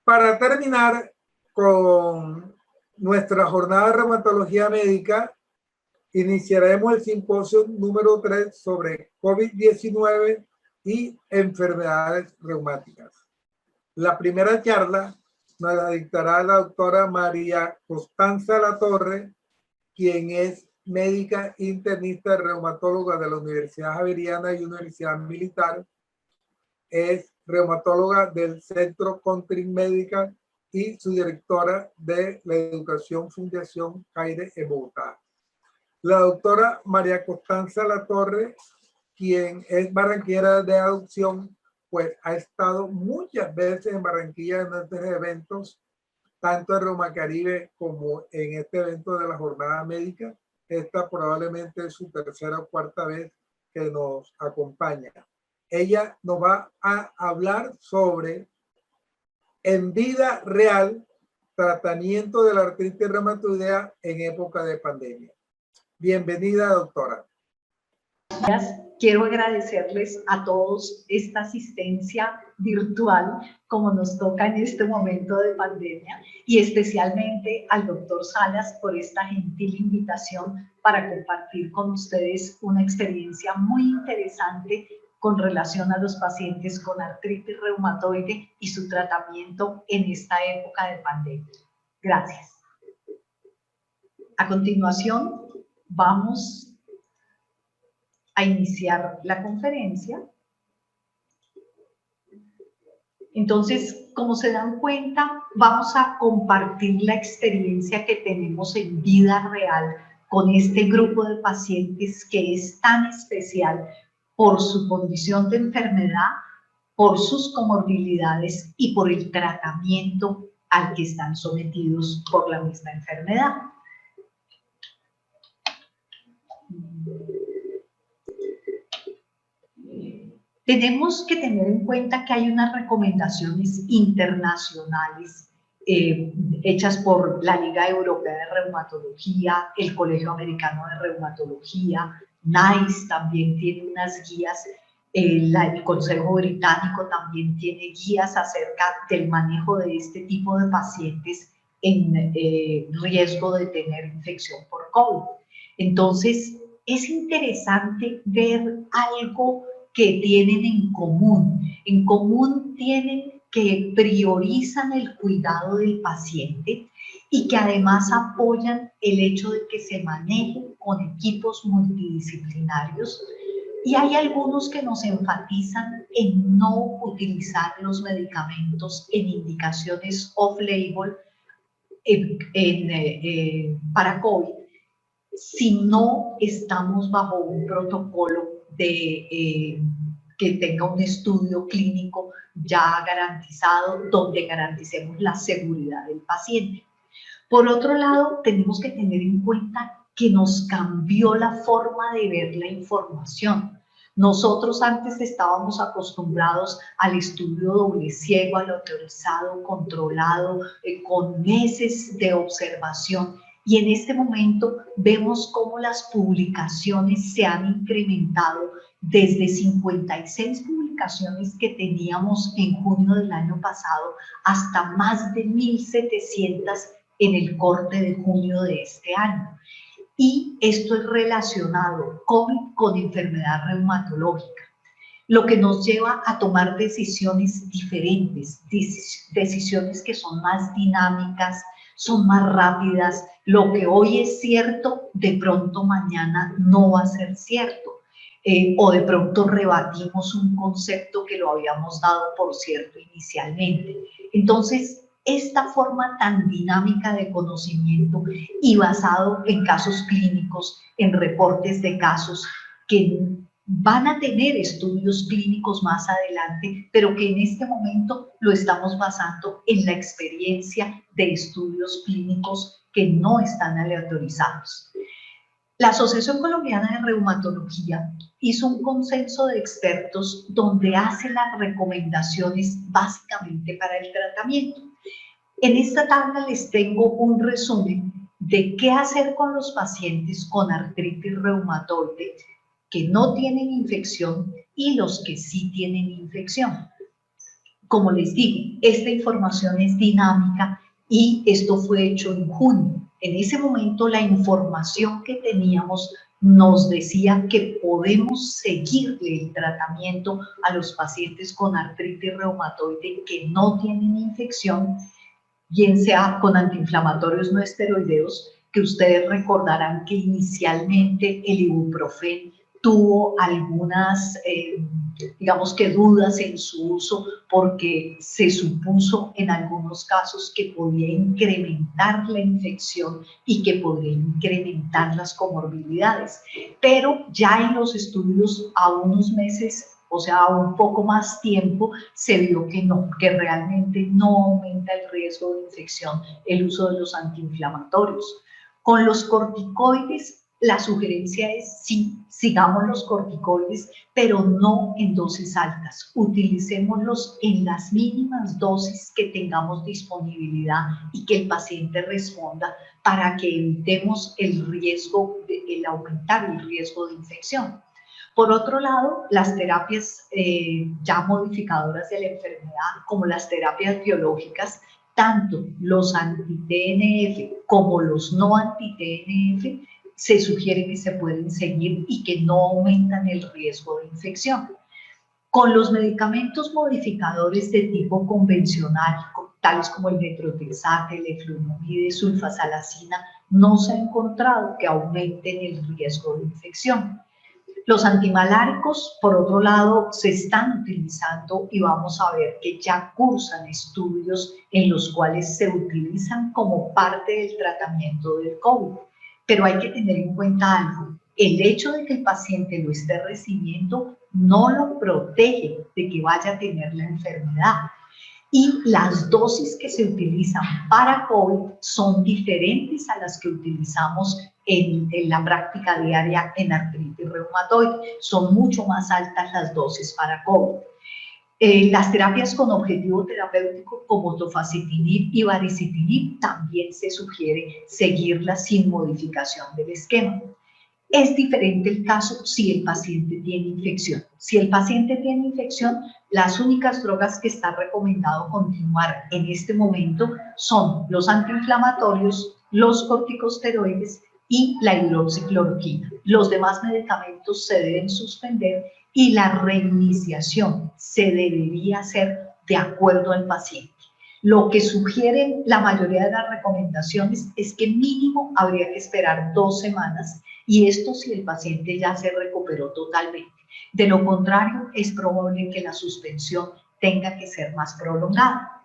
Para terminar con nuestra jornada de reumatología médica, iniciaremos el simposio número 3 sobre COVID-19 y enfermedades reumáticas. La primera charla nos la dictará la doctora María Costanza Latorre, quien es médica internista reumatóloga de la Universidad Javeriana y Universidad Militar. Es reumatóloga del Centro Country Médica y su directora de la Educación Fundación Caire en Bogotá. La doctora María Costanza Latorre, quien es barranquillera de adopción, pues ha estado muchas veces en Barranquilla en estos eventos, tanto en Reuma Caribe como en este evento de la jornada médica. Esta probablemente es su tercera o cuarta vez que nos acompaña. Ella nos va a hablar sobre, en vida real, tratamiento de la artritis reumatoidea en época de pandemia. Bienvenida, doctora. Gracias. Quiero agradecerles a todos esta asistencia virtual, como nos toca en este momento de pandemia, y especialmente al doctor Salas por esta gentil invitación para compartir con ustedes una experiencia muy interesante con relación a los pacientes con artritis reumatoide y su tratamiento en esta época de pandemia. Gracias. A continuación, vamos a iniciar la conferencia. Entonces, como se dan cuenta, vamos a compartir la experiencia que tenemos en vida real con este grupo de pacientes que es tan especial por su condición de enfermedad, por sus comorbilidades y por el tratamiento al que están sometidos por la misma enfermedad. Tenemos que tener en cuenta que hay unas recomendaciones internacionales hechas por la Liga Europea de Reumatología, el Colegio Americano de Reumatología, NICE también tiene unas guías, el Consejo Británico también tiene guías acerca del manejo de este tipo de pacientes en riesgo de tener infección por COVID. Entonces, es interesante ver algo que tienen en común. En común tienen que priorizan el cuidado del paciente y que además apoyan el hecho de que se manejen con equipos multidisciplinarios, y hay algunos que nos enfatizan en no utilizar los medicamentos en indicaciones off-label para COVID si no estamos bajo un protocolo de que tenga un estudio clínico ya garantizado, donde garanticemos la seguridad del paciente. Por otro lado, tenemos que tener en cuenta que nos cambió la forma de ver la información. Nosotros antes estábamos acostumbrados al estudio doble ciego, al autorizado, controlado, con meses de observación. Y en este momento vemos cómo las publicaciones se han incrementado desde 56 publicaciones que teníamos en junio del año pasado hasta más de 1.700 en el corte de junio de este año. Y esto es relacionado con enfermedad reumatológica, lo que nos lleva a tomar decisiones diferentes, decisiones que son más dinámicas, son más rápidas. Lo que hoy es cierto, de pronto mañana no va a ser cierto. O de pronto rebatimos un concepto que lo habíamos dado por cierto inicialmente. Entonces, esta forma tan dinámica de conocimiento y basado en casos clínicos, en reportes de casos que van a tener estudios clínicos más adelante, pero que en este momento lo estamos basando en la experiencia de estudios clínicos que no están aleatorizados. La Asociación Colombiana de Reumatología hizo un consenso de expertos donde hace las recomendaciones básicamente para el tratamiento. En esta tabla les tengo un resumen de qué hacer con los pacientes con artritis reumatoide que no tienen infección y los que sí tienen infección. como les digo, esta información es dinámica y esto fue hecho en junio. En ese momento la información que teníamos nos decía que podemos seguirle el tratamiento a los pacientes con artritis reumatoide que no tienen infección, bien sea con antiinflamatorios no esteroideos, que ustedes recordarán que inicialmente el ibuprofeno tuvo algunas, digamos que dudas en su uso porque se supuso en algunos casos que podía incrementar la infección y que podía incrementar las comorbilidades. Pero ya en los estudios a unos meses, o sea, a un poco más tiempo, se vio que no, que realmente no aumenta el riesgo de infección el uso de los antiinflamatorios. Con los corticoides, la sugerencia es sí, sigamos los corticoides, pero no en dosis altas. Utilicémoslos en las mínimas dosis que tengamos disponibilidad y que el paciente responda para que evitemos el riesgo, el aumentar el riesgo de infección. Por otro lado, las terapias ya modificadoras de la enfermedad, como las terapias biológicas, tanto los anti-TNF como los no anti-TNF, se sugiere que se pueden seguir y que no aumentan el riesgo de infección. Con los medicamentos modificadores de tipo convencional, tales como el metrotexate, el eflunomide, sulfasalacina, no se ha encontrado que aumenten el riesgo de infección. Los antimaláricos, por otro lado, se están utilizando y vamos a ver que ya cursan estudios en los cuales se utilizan como parte del tratamiento del COVID. Pero hay que tener en cuenta algo. El hecho de que el paciente lo esté recibiendo no lo protege de que vaya a tener la enfermedad. Y las dosis que se utilizan para COVID son diferentes a las que utilizamos en la práctica diaria en artritis reumatoide. Son mucho más altas las dosis para COVID. Las terapias con objetivo terapéutico como tofacitinib y baricitinib también se sugiere seguirlas sin modificación del esquema. Es diferente el caso si el paciente tiene infección. Si el paciente tiene infección, las únicas drogas que está recomendado continuar en este momento son los antiinflamatorios, los corticosteroides y la hidroxicloroquina. Los demás medicamentos se deben suspender y la reiniciación se debería hacer de acuerdo al paciente. Lo que sugieren la mayoría de las recomendaciones es que mínimo habría que esperar 2 semanas, y esto si el paciente ya se recuperó totalmente. De lo contrario, es probable que la suspensión tenga que ser más prolongada.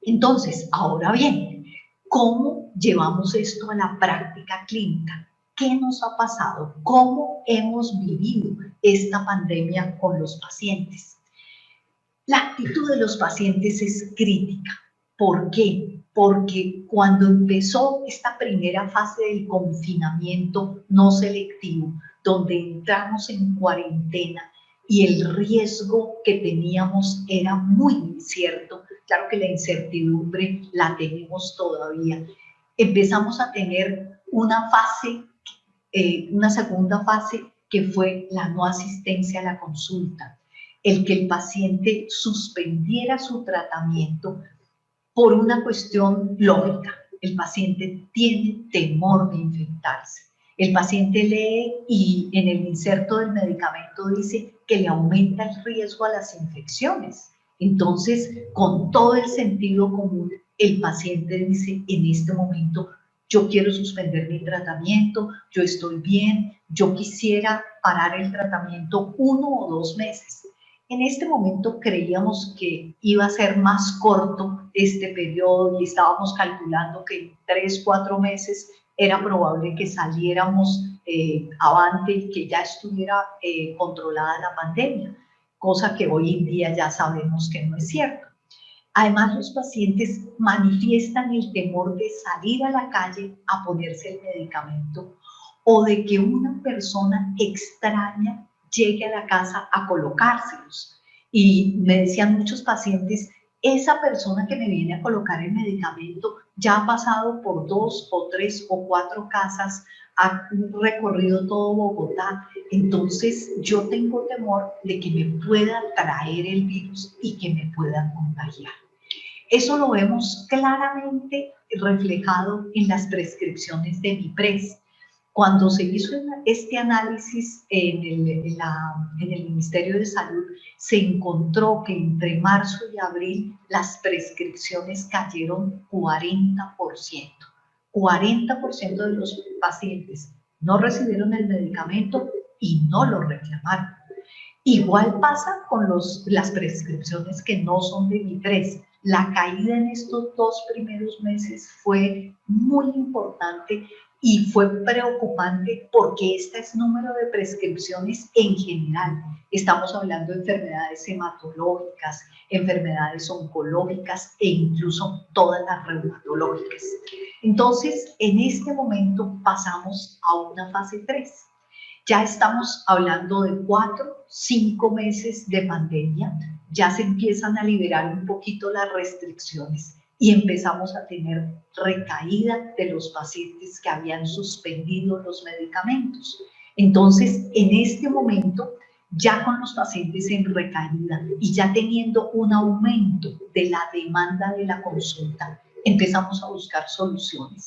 Entonces, ahora bien, ¿cómo llevamos esto a la práctica clínica? ¿Qué nos ha pasado? ¿Cómo hemos vivido esta pandemia con los pacientes? La actitud de los pacientes es crítica. ¿Por qué? Porque cuando empezó esta primera fase del confinamiento no selectivo, donde entramos en cuarentena y el riesgo que teníamos era muy incierto, claro que la incertidumbre la tenemos todavía, empezamos a tener una fase, una segunda fase que fue la no asistencia a la consulta, el que el paciente suspendiera su tratamiento por una cuestión lógica. El paciente tiene temor de infectarse. El paciente lee y en el inserto del medicamento dice que le aumenta el riesgo a las infecciones. Entonces, con todo el sentido común, el paciente dice en este momento: yo quiero suspender mi tratamiento, yo estoy bien, yo quisiera parar el tratamiento 1 o 2 meses. En este momento creíamos que iba a ser más corto este periodo y estábamos calculando que en 3 o 4 meses era probable que saliéramos avante y que ya estuviera controlada la pandemia, cosa que hoy en día ya sabemos que no es cierto. Además, los pacientes manifiestan el temor de salir a la calle a ponerse el medicamento o de que una persona extraña llegue a la casa a colocárselos. Y me decían muchos pacientes: esa persona que me viene a colocar el medicamento ya ha pasado por 2 o 3 o 4 casas ha recorrido todo Bogotá, entonces yo tengo temor de que me pueda traer el virus y que me pueda contagiar. Eso lo vemos claramente reflejado en las prescripciones de MIPRES. Cuando se hizo este análisis en el Ministerio de Salud, se encontró que entre marzo y abril las prescripciones cayeron 40%. 40% de los pacientes no recibieron el medicamento y no lo reclamaron. Igual pasa con las prescripciones que no son de MIPRES. La caída en estos 2 primeros meses fue muy importante y fue preocupante porque este es número de prescripciones en general. Estamos hablando de enfermedades hematológicas, enfermedades oncológicas e incluso todas las reumatológicas. Entonces, en este momento pasamos a una fase 3. Ya estamos hablando de 4, 5 meses de pandemia, ya se empiezan a liberar un poquito las restricciones y empezamos a tener recaída de los pacientes que habían suspendido los medicamentos. Entonces, en este momento, ya con los pacientes en recaída y ya teniendo un aumento de la demanda de la consulta, empezamos a buscar soluciones,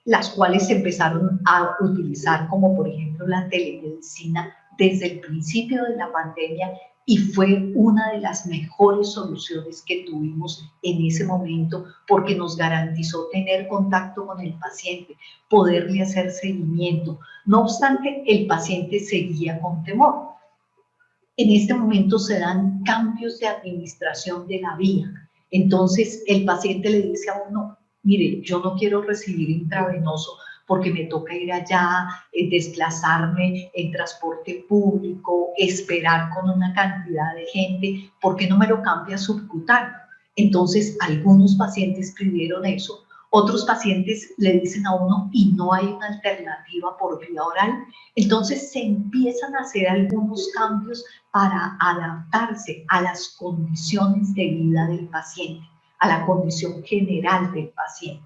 las cuales se empezaron a utilizar, como por ejemplo la telemedicina desde el principio de la pandemia, y fue una de las mejores soluciones que tuvimos en ese momento porque nos garantizó tener contacto con el paciente, poderle hacer seguimiento. No obstante, el paciente seguía con temor. En este momento se dan cambios de administración de la vía. Entonces el paciente le dice a uno, mire, yo no quiero recibir intravenoso porque me toca ir allá, desplazarme en transporte público, esperar con una cantidad de gente, ¿por qué no me lo cambia subcutáneo? Entonces algunos pacientes pidieron eso, otros pacientes le dicen a uno y no hay una alternativa por vía oral. Entonces se empiezan a hacer algunos cambios para adaptarse a las condiciones de vida del paciente, a la condición general del paciente.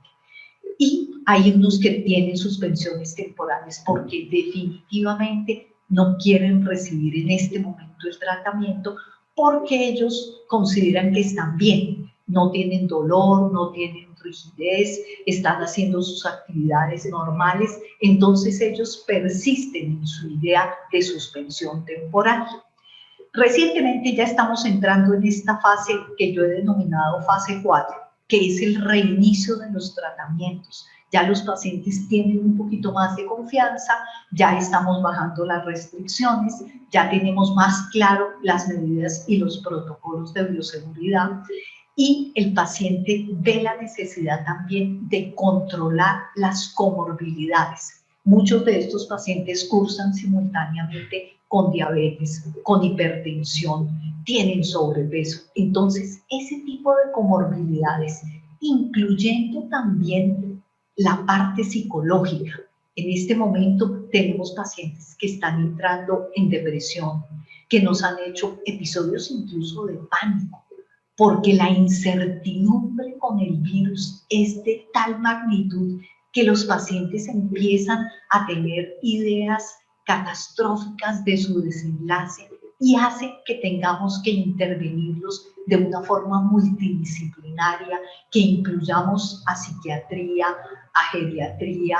Y hay unos que tienen suspensiones temporales porque definitivamente no quieren recibir en este momento el tratamiento porque ellos consideran que están bien, no tienen dolor, no tienen rigidez, están haciendo sus actividades normales, entonces ellos persisten en su idea de suspensión temporal. Recientemente ya estamos entrando en esta fase que yo he denominado fase 4, que es el reinicio de los tratamientos. Ya los pacientes tienen un poquito más de confianza, ya estamos bajando las restricciones, ya tenemos más claro las medidas y los protocolos de bioseguridad y el paciente ve la necesidad también de controlar las comorbilidades. Muchos de estos pacientes cursan simultáneamente con diabetes, con hipertensión, tienen sobrepeso. Entonces, ese tipo de comorbilidades, incluyendo también la parte psicológica. En este momento tenemos pacientes que están entrando en depresión, que nos han hecho episodios incluso de pánico, porque la incertidumbre con el virus es de tal magnitud que los pacientes empiezan a tener ideas catastróficas de su desenlace y hace que tengamos que intervenirlos de una forma multidisciplinaria, que incluyamos a psiquiatría, a geriatría,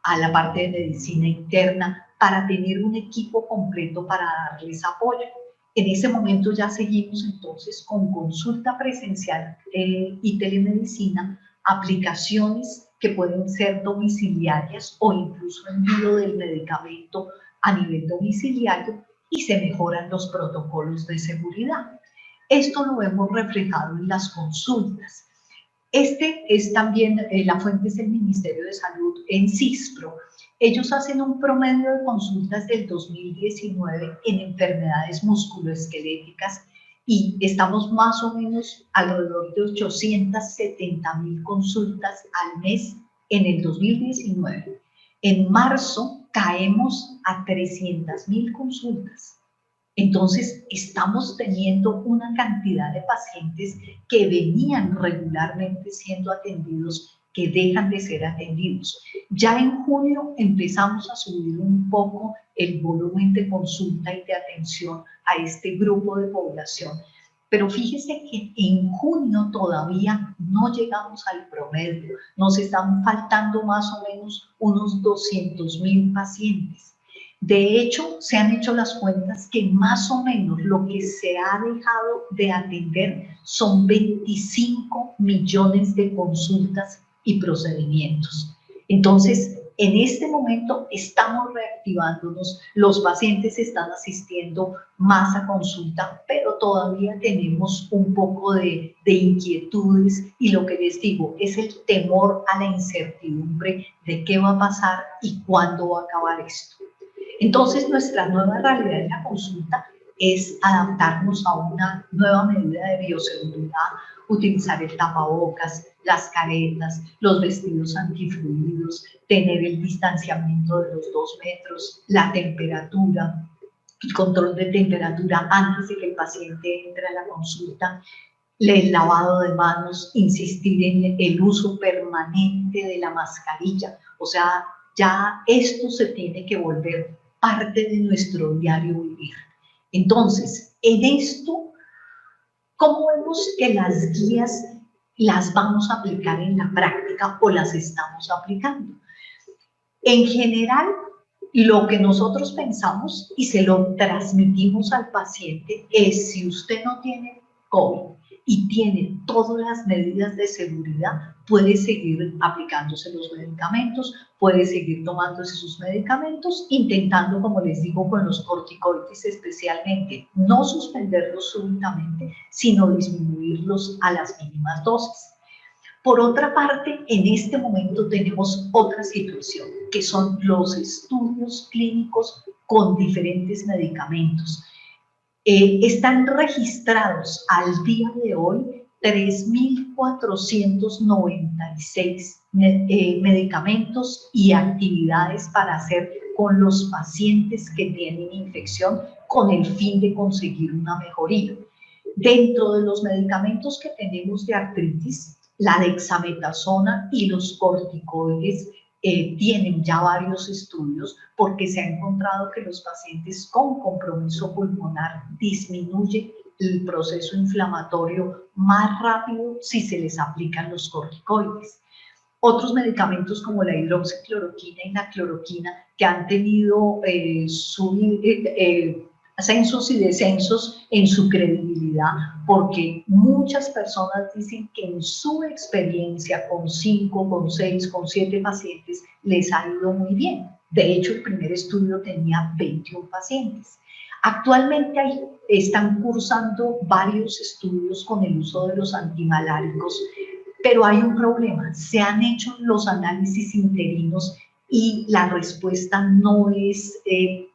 a la parte de medicina interna, para tener un equipo completo para darles apoyo. En ese momento ya seguimos entonces con consulta presencial y telemedicina, aplicaciones que pueden ser domiciliarias o incluso envío del medicamento a nivel domiciliario y se mejoran los protocolos de seguridad. Esto lo hemos reflejado en las consultas. Este es también, la fuente es el Ministerio de Salud en CISPRO. Ellos hacen un promedio de consultas del 2019 en enfermedades musculoesqueléticas y estamos más o menos alrededor de 870.000 consultas al mes en el 2019. En marzo caemos a 300.000 consultas. Entonces, estamos teniendo una cantidad de pacientes que venían regularmente siendo atendidos que dejan de ser atendidos. Ya en junio empezamos a subir un poco el volumen de consulta y de atención a este grupo de población. Pero fíjese que en junio todavía no llegamos al promedio, nos están faltando más o menos unos 200.000 pacientes. De hecho, se han hecho las cuentas que más o menos lo que se ha dejado de atender son 25 millones de consultas y procedimientos. Entonces, en este momento estamos reactivándonos, los pacientes están asistiendo más a consulta, pero todavía tenemos un poco de inquietudes y lo que les digo es el temor a la incertidumbre de qué va a pasar y cuándo va a acabar esto. Entonces, nuestra nueva realidad en la consulta es adaptarnos a una nueva medida de bioseguridad, utilizar el tapabocas, las caretas, los vestidos antifluidos, tener el distanciamiento de los 2 metros, la temperatura, el control de temperatura antes de que el paciente entre a la consulta, el lavado de manos, insistir en el uso permanente de la mascarilla. O sea, ya esto se tiene que volver parte de nuestro diario vivir. Entonces, en esto, ¿cómo vemos que las guías las vamos a aplicar en la práctica o las estamos aplicando? En general, lo que nosotros pensamos y se lo transmitimos al paciente es: si usted no tiene COVID y tiene todas las medidas de seguridad, puede seguir aplicándose los medicamentos, puede seguir tomándose sus medicamentos, intentando, como les digo, con los corticoides especialmente, no suspenderlos súbitamente, sino disminuirlos a las mínimas dosis. Por otra parte, en este momento tenemos otra situación, que son los estudios clínicos con diferentes medicamentos. Están registrados al día de hoy 3.496 medicamentos y actividades para hacer con los pacientes que tienen infección con el fin de conseguir una mejoría. Dentro de los medicamentos que tenemos de artritis, la dexametasona y los corticoides tienen ya varios estudios porque se ha encontrado que los pacientes con compromiso pulmonar disminuye el proceso inflamatorio más rápido si se les aplican los corticoides. Otros medicamentos como la hidroxicloroquina y la cloroquina que han tenido ascensos y descensos en su credibilidad, porque muchas personas dicen que en su experiencia con 5, con 6, con 7 pacientes les ha ido muy bien. De hecho, el primer estudio tenía 21 pacientes. Actualmente están cursando varios estudios con el uso de los antimaláricos, pero hay un problema. Se han hecho los análisis interinos y la respuesta no es,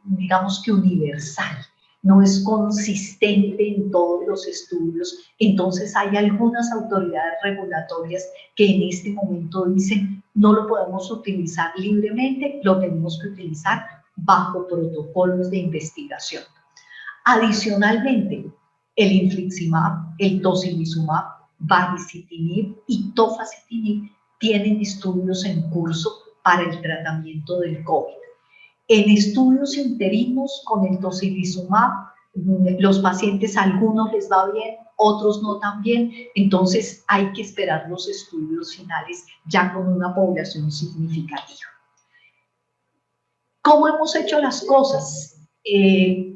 digamos que universal, no es consistente en todos los estudios. Entonces hay algunas autoridades regulatorias que en este momento dicen: no lo podemos utilizar libremente, lo tenemos que utilizar bajo protocolos de investigación. Adicionalmente, el infliximab, el tocilizumab, baricitinib y tofacitinib tienen estudios en curso para el tratamiento del COVID. En estudios interinos con el tocilizumab, los pacientes, algunos les va bien, otros no tan bien, entonces hay que esperar los estudios finales ya con una población significativa. ¿Cómo hemos hecho las cosas?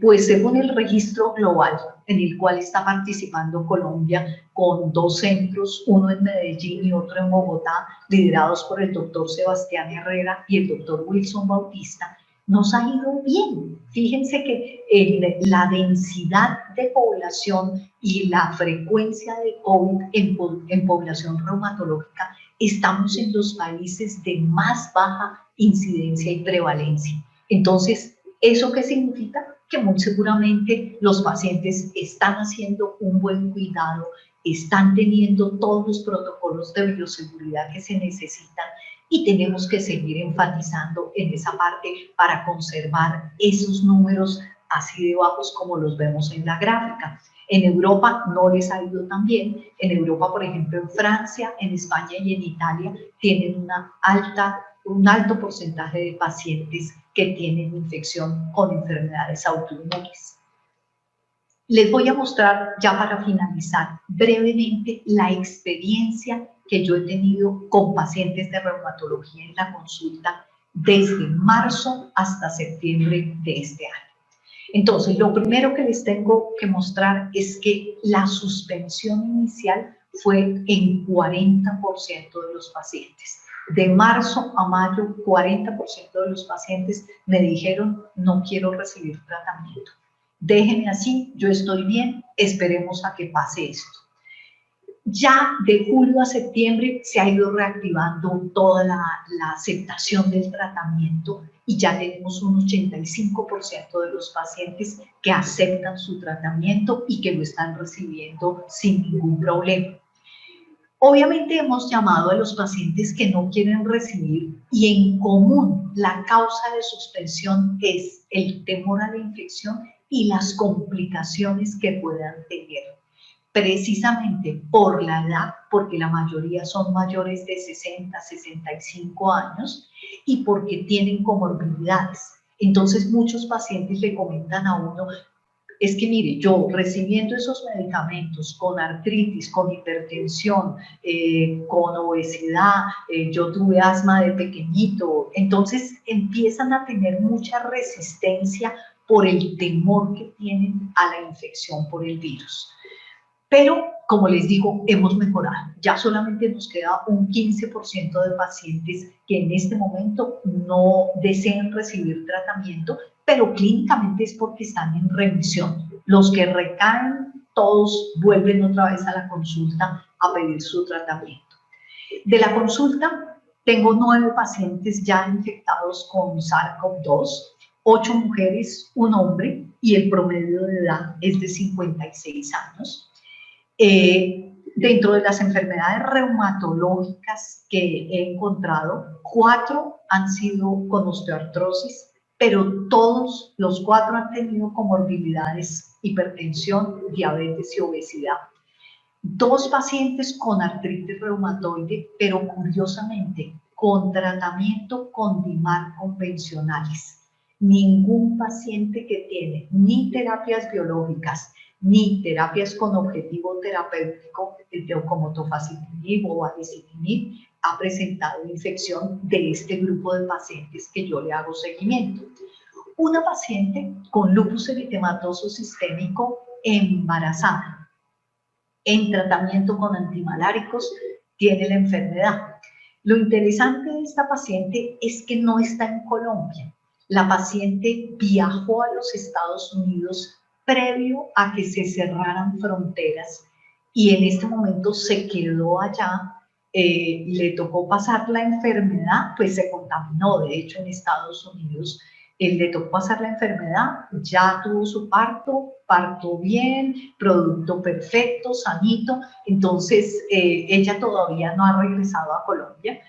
Pues según el registro global en el cual está participando Colombia con 2 centros, uno en Medellín y otro en Bogotá, liderados por el doctor Sebastián Herrera y el doctor Wilson Bautista, nos ha ido bien. Fíjense que la densidad de población y la frecuencia de COVID en población reumatológica, estamos en los países de más baja incidencia y prevalencia. Entonces, ¿eso qué significa? Que muy seguramente los pacientes están haciendo un buen cuidado, están teniendo todos los protocolos de bioseguridad que se necesitan, y tenemos que seguir enfatizando en esa parte para conservar esos números así de bajos como los vemos en la gráfica. En Europa no les ha ido tan bien. En Europa, por ejemplo, en Francia, en España y en Italia tienen un alto porcentaje de pacientes que tienen infección con enfermedades autoinmunes. Les voy a mostrar, ya para finalizar, brevemente la experiencia que yo he tenido con pacientes de reumatología en la consulta desde marzo hasta septiembre de este año. Entonces, lo primero que les tengo que mostrar es que la suspensión inicial fue en 40% de los pacientes. De marzo a mayo, 40% de los pacientes me dijeron, no quiero recibir tratamiento. Déjenme así, yo estoy bien, esperemos a que pase esto. Ya de julio a septiembre se ha ido reactivando toda la aceptación del tratamiento y ya tenemos un 85% de los pacientes que aceptan su tratamiento y que lo están recibiendo sin ningún problema. Obviamente hemos llamado a los pacientes que no quieren recibir y en común la causa de suspensión es el temor a la infección y las complicaciones que puedan tener. Precisamente por la edad, porque la mayoría son mayores de 60, 65 años y porque tienen comorbilidades. Entonces muchos pacientes le comentan a uno, es que mire, yo recibiendo esos medicamentos con artritis, con hipertensión, con obesidad, yo tuve asma de pequeñito, entonces empiezan a tener mucha resistencia por el temor que tienen a la infección por el virus. Pero, como les digo, hemos mejorado. Ya solamente nos queda un 15% de pacientes que en este momento no desean recibir tratamiento, pero clínicamente es porque están en remisión. Los que recaen, todos vuelven otra vez a la consulta a pedir su tratamiento. De la consulta, tengo 9 pacientes ya infectados con SARS-CoV-2, 8 mujeres, 1 hombre, y el promedio de edad es de 56 años. Dentro de las enfermedades reumatológicas que he encontrado, 4 han sido con osteoartrosis, pero todos los 4 han tenido comorbilidades, hipertensión, diabetes y obesidad. 2 pacientes con artritis reumatoide, pero curiosamente con tratamiento con DIMAR convencionales. Ningún paciente que tiene ni terapias biológicas ni terapias con objetivo terapéutico, como tofacitinib o baricitinib, ha presentado infección de este grupo de pacientes que yo le hago seguimiento. Una paciente con lupus eritematoso sistémico embarazada, en tratamiento con antimaláricos, tiene la enfermedad. Lo interesante de esta paciente es que no está en Colombia. La paciente viajó a los Estados Unidos previo a que se cerraran fronteras y en este momento se quedó allá, le tocó pasar la enfermedad, pues se contaminó, de hecho en Estados Unidos, le tocó pasar la enfermedad, ya tuvo su parto, parto bien, producto perfecto, sanito, entonces ella todavía no ha regresado a Colombia.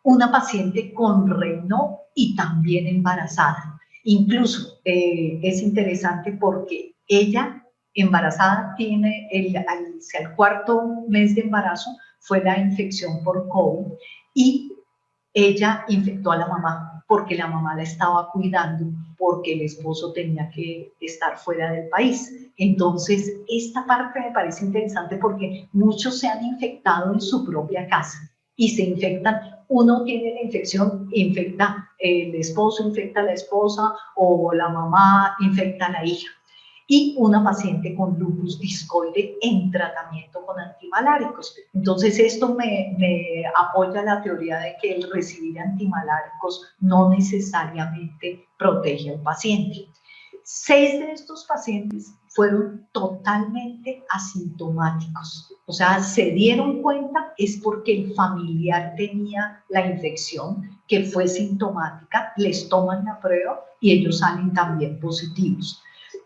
Una paciente con Raynaud y también embarazada. Incluso es interesante porque ella embarazada tiene al 4.º mes de embarazo fue la infección por COVID y ella infectó a la mamá porque la mamá la estaba cuidando porque el esposo tenía que estar fuera del país. Entonces, esta parte me parece interesante porque muchos se han infectado en su propia casa y se infectan. Uno tiene la infección, infecta el esposo, infecta a la esposa o la mamá infecta a la hija. Y una paciente con lupus discoide en tratamiento con antimaláricos. Entonces esto me apoya la teoría de que el recibir antimaláricos no necesariamente protege al paciente. 6 de estos pacientes fueron totalmente asintomáticos, o sea, se dieron cuenta es porque el familiar tenía la infección, que fue sintomática, les toman la prueba y ellos salen también positivos.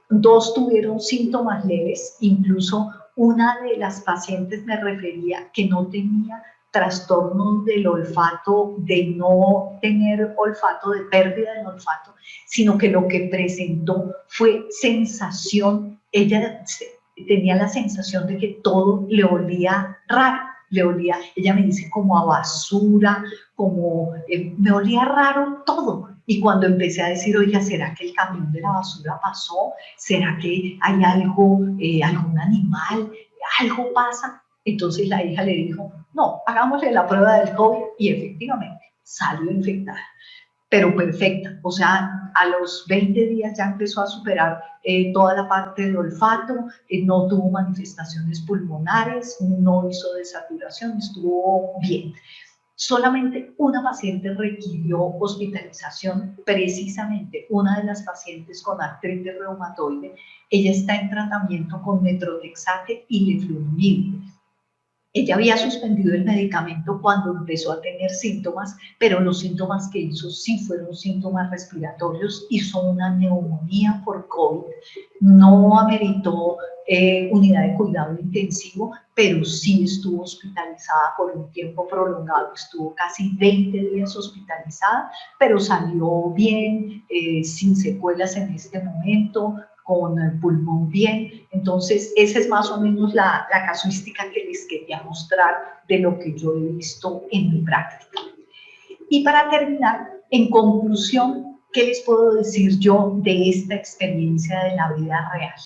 2 tuvieron síntomas leves, incluso una de las pacientes me refería que no tenía trastornos del olfato, de no tener olfato, de pérdida del olfato, sino que lo que presentó fue sensación, ella tenía la sensación de que todo le olía raro, le olía, ella me dice, como a basura, como, me olía raro todo. Y cuando empecé a decir, oiga, ¿será que el camión de la basura pasó? ¿Será que hay algo, algún animal? ¿Algo pasa? Entonces la hija le dijo, no, hagámosle la prueba del COVID, y efectivamente salió infectada, pero perfecta. O sea, a los 20 días ya empezó a superar toda la parte de olfato, no tuvo manifestaciones pulmonares, no hizo desaturación, estuvo bien. Solamente una paciente requirió hospitalización, precisamente una de las pacientes con artritis reumatoide. Ella está en tratamiento con metronidazole y leflunomide. Ella había suspendido el medicamento cuando empezó a tener síntomas, pero los síntomas que hizo sí fueron síntomas respiratorios, hizo una neumonía por COVID, no ameritó unidad de cuidado intensivo, pero sí estuvo hospitalizada por un tiempo prolongado, estuvo casi 20 días hospitalizada, pero salió bien, sin secuelas en este momento, con el pulmón bien. Entonces, esa es más o menos la casuística que les quería mostrar de lo que yo he visto en mi práctica. Y para terminar, en conclusión, ¿qué les puedo decir yo de esta experiencia de la vida real?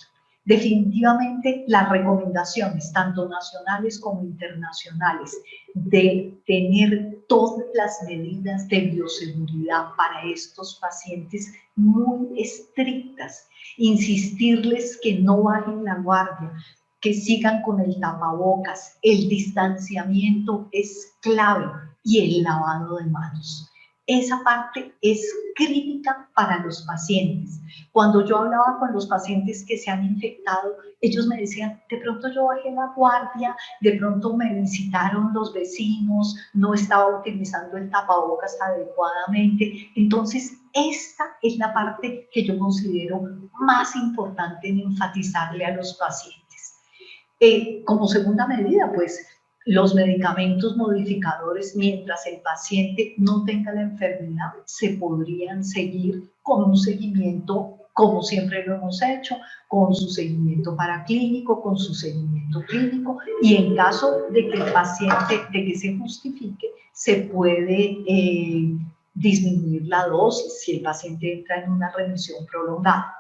Definitivamente las recomendaciones, tanto nacionales como internacionales, de tener todas las medidas de bioseguridad para estos pacientes muy estrictas, insistirles que no bajen la guardia, que sigan con el tapabocas, el distanciamiento es clave y el lavado de manos. Esa parte es crítica para los pacientes. Cuando yo hablaba con los pacientes que se han infectado, ellos me decían, de pronto yo bajé la guardia, de pronto me visitaron los vecinos, no estaba utilizando el tapabocas adecuadamente. Entonces, esta es la parte que yo considero más importante en enfatizarle a los pacientes. Como segunda medida, pues, los medicamentos modificadores, mientras el paciente no tenga la enfermedad, se podrían seguir con un seguimiento, como siempre lo hemos hecho, con su seguimiento paraclínico, con su seguimiento clínico, y en caso de que el paciente, de que se justifique, se puede disminuir la dosis si el paciente entra en una remisión prolongada.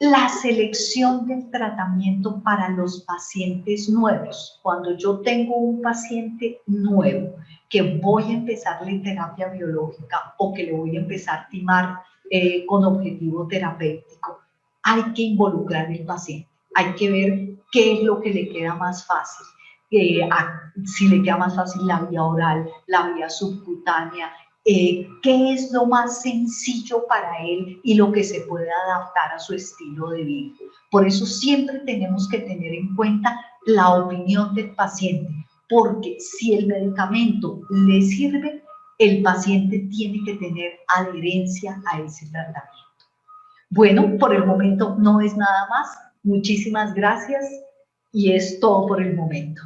La selección del tratamiento para los pacientes nuevos. Cuando yo tengo un paciente nuevo que voy a empezarle terapia biológica o que le voy a empezar a timar con objetivo terapéutico, hay que involucrar al paciente. Hay que ver qué es lo que le queda más fácil. Si le queda más fácil la vía oral, la vía subcutánea, qué es lo más sencillo para él y lo que se puede adaptar a su estilo de vida. Por eso siempre tenemos que tener en cuenta la opinión del paciente, porque si el medicamento le sirve, el paciente tiene que tener adherencia a ese tratamiento. Bueno, por el momento no es nada más. Muchísimas gracias y es todo por el momento.